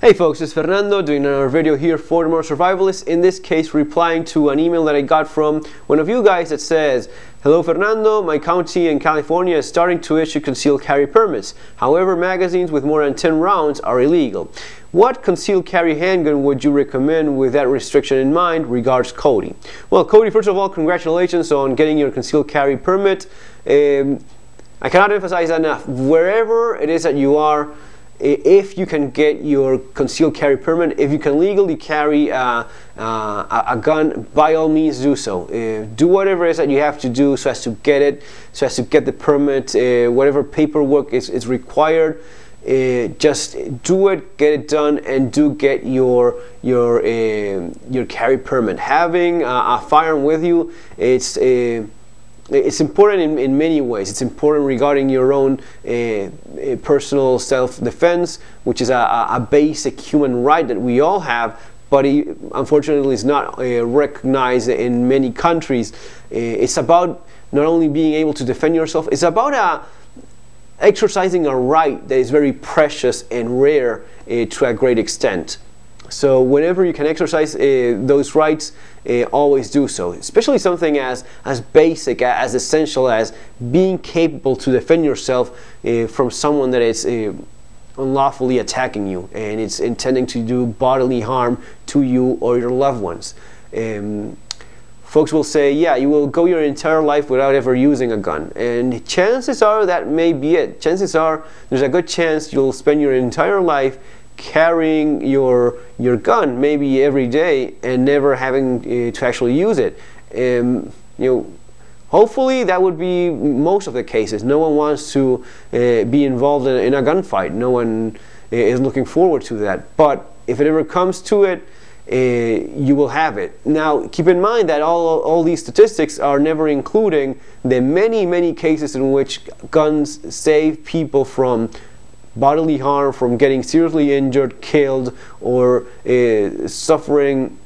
Hey folks, it's Fernando doing another video here for the More Survivalists. In this case, replying to an email that I got from one of you guys that says, "Hello Fernando, my county in California is starting to issue concealed carry permits. However, magazines with more than 10 rounds are illegal. What concealed carry handgun would you recommend with that restriction in mind? Regards, Cody." Well, Cody, first of all, congratulations on getting your concealed carry permit. I cannot emphasize that enough. Wherever it is that you are, if you can get your concealed carry permit, if you can legally carry a gun, by all means do so. Do whatever it is that you have to do so as to get it, so as to get the permit, whatever paperwork is required. Just do it, get it done, and do get your carry permit. Having a firearm with you, it's important in many ways. It's important regarding your own personal self-defense, which is a basic human right that we all have, but unfortunately is not recognized in many countries. It's about not only being able to defend yourself, it's about exercising a right that is very precious and rare to a great extent. So whenever you can exercise those rights, always do so. Especially something as basic, as essential as being capable to defend yourself from someone that is unlawfully attacking you and it's intending to do bodily harm to you or your loved ones. Folks will say, yeah, you will go your entire life without ever using a gun. And chances are that may be it. Chances are there's a good chance you'll spend your entire life carrying your gun maybe every day and never having to actually use it. Hopefully that would be most of the cases. No one wants to be involved in a gunfight. No one is looking forward to that. But if it ever comes to it, you will have it. Now, keep in mind that all these statistics are never including the many cases in which guns save people from bodily harm, from getting seriously injured, killed, or suffering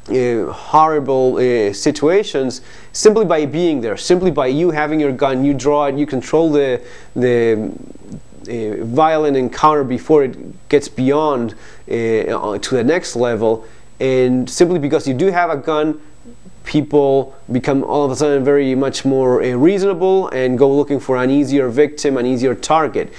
horrible situations simply by being there, simply by you having your gun, you draw it, you control the violent encounter before it gets beyond to the next level. And simply because you do have a gun, people become all of a sudden very much more reasonable and go looking for an easier victim, an easier target.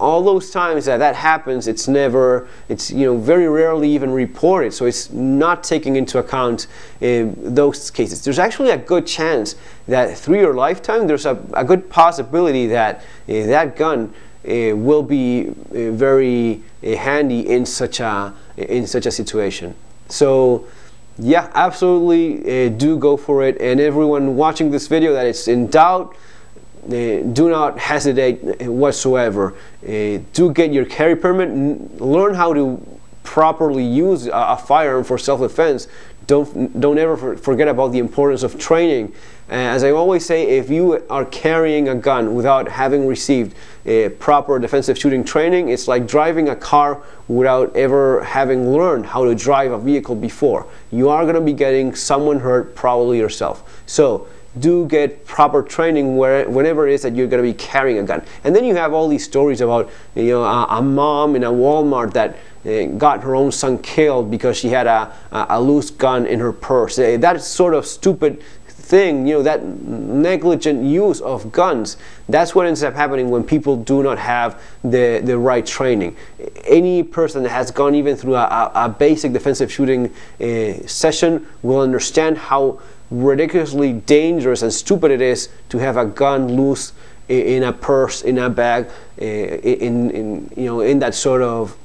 All those times that happens, it's very rarely even reported, so it's not taking into account those cases. There's actually a good chance that through your lifetime, there's a good possibility that that gun will be very handy in such a situation. So yeah, absolutely do go for it. And everyone watching this video that is in doubt, do not hesitate whatsoever. Do get your carry permit. Learn how to properly use a firearm for self-defense. Don't ever forget about the importance of training. As I always say, if you are carrying a gun without having received proper defensive shooting training, it's like driving a car without ever having learned how to drive a vehicle before. You are going to be getting someone hurt, probably yourself. So do get proper training whenever it is that you're going to be carrying a gun. And then you have all these stories about a mom in a Walmart that got her own son killed because she had a loose gun in her purse. That sort of stupid thing, that negligent use of guns, that's what ends up happening when people do not have the right training. Any person that has gone even through a basic defensive shooting session will understand how ridiculously dangerous and stupid it is to have a gun loose in a purse, in a bag, in that sort of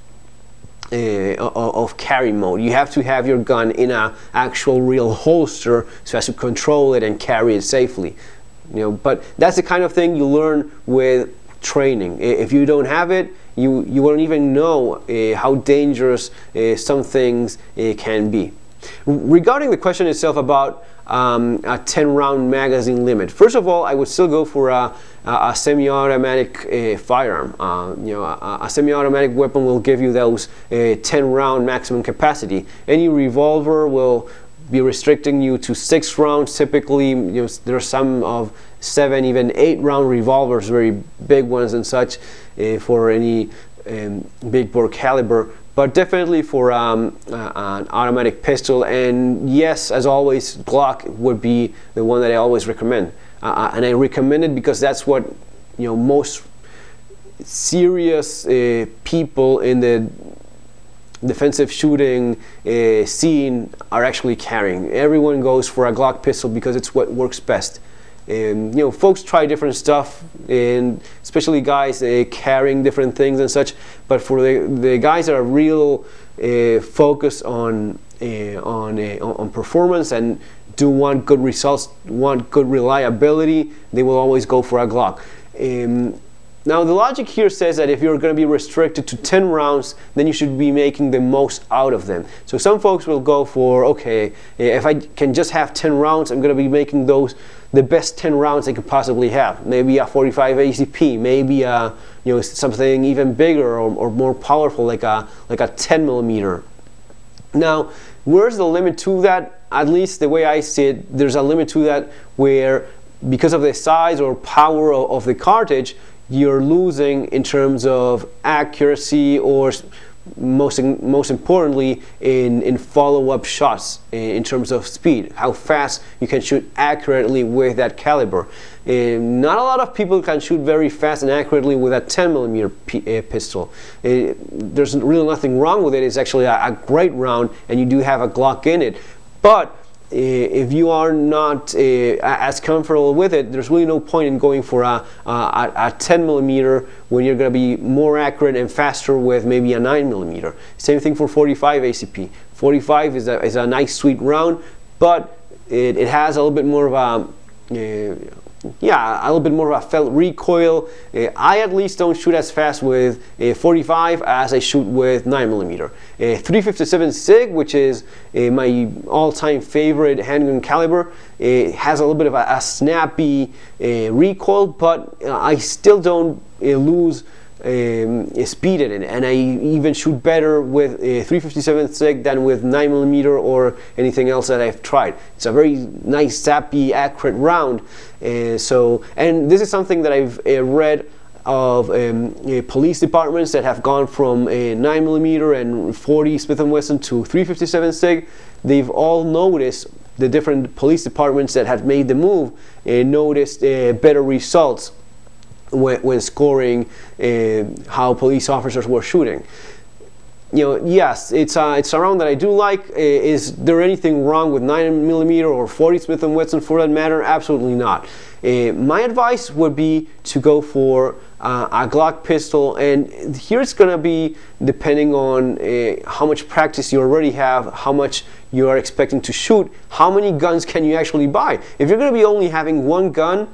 carry mode. You have to have your gun in an actual real holster so as to control it and carry it safely. But that's the kind of thing you learn with training. If you don't have it, you won't even know how dangerous some things can be. Regarding the question itself about a 10-round magazine limit, first of all, I would still go for a semi-automatic firearm. A semi-automatic weapon will give you those 10-round maximum capacity. Any revolver will be restricting you to 6 rounds. Typically, there are some of 7, even 8-round revolvers, very big ones and such, for any big bore caliber. but definitely for an automatic pistol. And yes, as always, Glock would be the one that I always recommend, and I recommend it because that's what most serious people in the defensive shooting scene are actually carrying. Everyone goes for a Glock pistol because it's what works best. Folks try different stuff, and especially guys carrying different things and such. But for the guys that are real focused on performance and want good results, want good reliability, they will always go for a Glock. Now the logic here says that if you're going to be restricted to 10 rounds, then you should be making the most out of them. So some folks will go for, okay, if I can just have 10 rounds, I'm going to be making those the best 10 rounds I could possibly have. Maybe a 45 ACP, maybe something even bigger or more powerful, like a 10 millimeter. Now, where's the limit to that? At least the way I see it, there's a limit to that where, because of the size or power of the cartridge, you're losing in terms of accuracy, or most importantly in follow-up shots, in terms of speed, how fast you can shoot accurately with that caliber. Not a lot of people can shoot very fast and accurately with a 10 millimeter pistol. There's really nothing wrong with it. It's actually a great round, and you do have a Glock in it. But if you are not as comfortable with it, there's really no point in going for a 10 millimeter when you're going to be more accurate and faster with maybe a 9 millimeter. Same thing for 45 ACP. 45 is a nice sweet round, but it has a little bit more of a a little bit more of a felt recoil. I at least don't shoot as fast with 45 as I shoot with 9 millimeter. 357 SIG, which is my all-time favorite handgun caliber, has a little bit of a snappy recoil, but I still don't lose speed in it, and I even shoot better with 357 SIG than with 9 millimeter or anything else that I've tried. It's a very nice, sappy, accurate round. And this is something that I've read of police departments that have gone from 9 millimeter and 40 Smith & Wesson to 357 SIG. They've all noticed, the different police departments that have made the move noticed better results when scoring how police officers were shooting. Yes, it's a round that I do like. Is there anything wrong with 9 millimeter or 40 Smith & Wesson for that matter? Absolutely not. My advice would be to go for a Glock pistol, and here it's going to be depending on how much practice you already have, how much you are expecting to shoot, how many guns can you actually buy. If you're going to be only having one gun,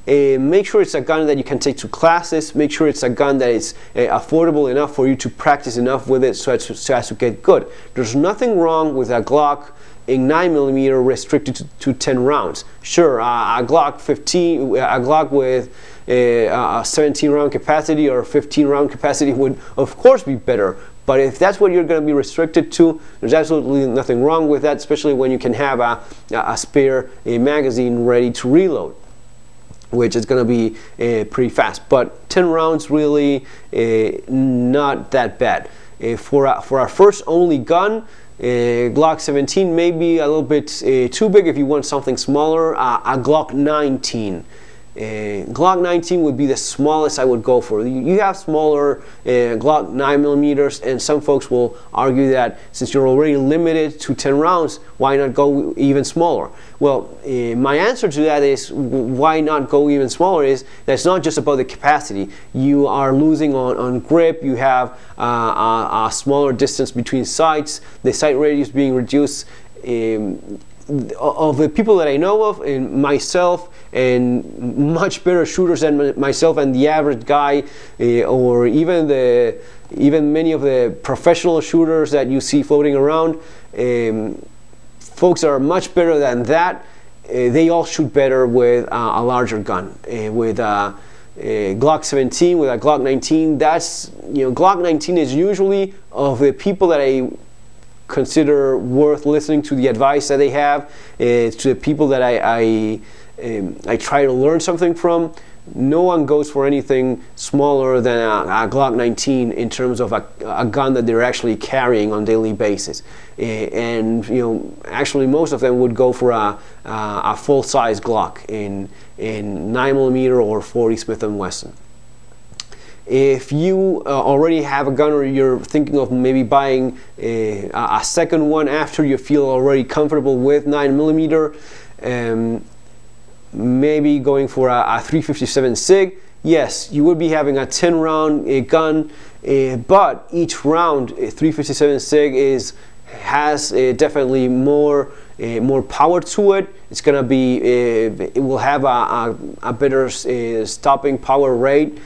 make sure it's a gun that you can take to classes. Make sure it's a gun that is affordable enough for you to practice enough with it so as to get good. There's nothing wrong with a Glock in 9 millimeter restricted to 10 rounds. Sure, a Glock 15, a Glock with a 17 round capacity or 15 round capacity would of course be better. But if that's what you're going to be restricted to, there's absolutely nothing wrong with that, especially when you can have a spare magazine ready to reload, which is going to be pretty fast. But 10 rounds really not that bad. For our first only gun, Glock 17 may be a little bit too big if you want something smaller. A Glock 19. Glock 19 would be the smallest I would go for. You have smaller Glock 9 millimeters, and some folks will argue that since you're already limited to 10 rounds, why not go even smaller? Well, my answer to that is why not go even smaller is that it's not just about the capacity. You are losing on grip. You have a smaller distance between sights. The sight radius being reduced. Of the people that I know of, and myself, and much better shooters than myself and the average guy, or even many of the professional shooters that you see floating around, folks are much better than that. They all shoot better with a larger gun, with Glock 17, with a Glock 19. That's, Glock 19 is usually, of the people that I consider worth listening to the advice that they have, to the people that I try to learn something from, no one goes for anything smaller than a Glock 19 in terms of a gun that they're actually carrying on a daily basis. And actually most of them would go for a full-size Glock in 9mm or 40 Smith & Wesson. If you already have a gun, or you're thinking of maybe buying a second one after you feel already comfortable with 9mm, maybe going for a 357 SIG, yes, you would be having a 10-round gun, but each round, 357 SIG has definitely more power to it. It's gonna be, it will have a better stopping power rate.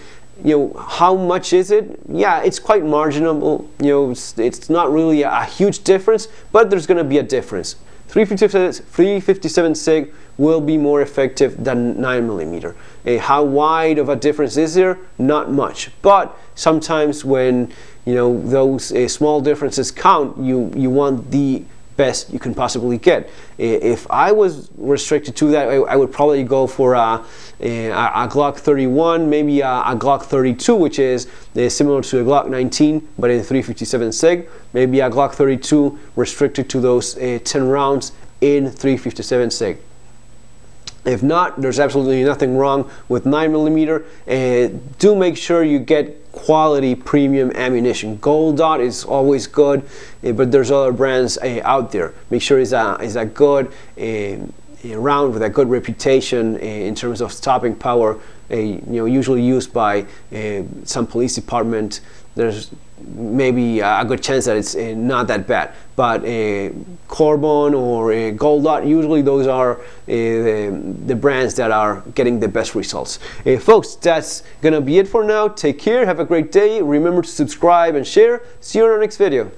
How much is it? Yeah, it's quite marginal. It's not really a huge difference, but there's gonna be a difference. 357 SIG will be more effective than 9mm. How wide of a difference is there? Not much. But sometimes when those small differences count, you want the best you can possibly get. If I was restricted to that, I would probably go for a Glock 31, maybe a Glock 32, which is similar to a Glock 19, but in 357 SIG. Maybe a Glock 32 restricted to those 10 rounds in 357 SIG. If not, there's absolutely nothing wrong with 9mm. Do make sure you get quality premium ammunition. Gold Dot is always good, but there's other brands out there. Make sure it's a good round with a good reputation in terms of stopping power. Usually used by some police department. There's maybe a good chance that it's not that bad, but Carbon or Gold Dot, usually those are the brands that are getting the best results. Folks, that's gonna be it for now. Take care, have a great day. Remember to subscribe and share. See you in our next video.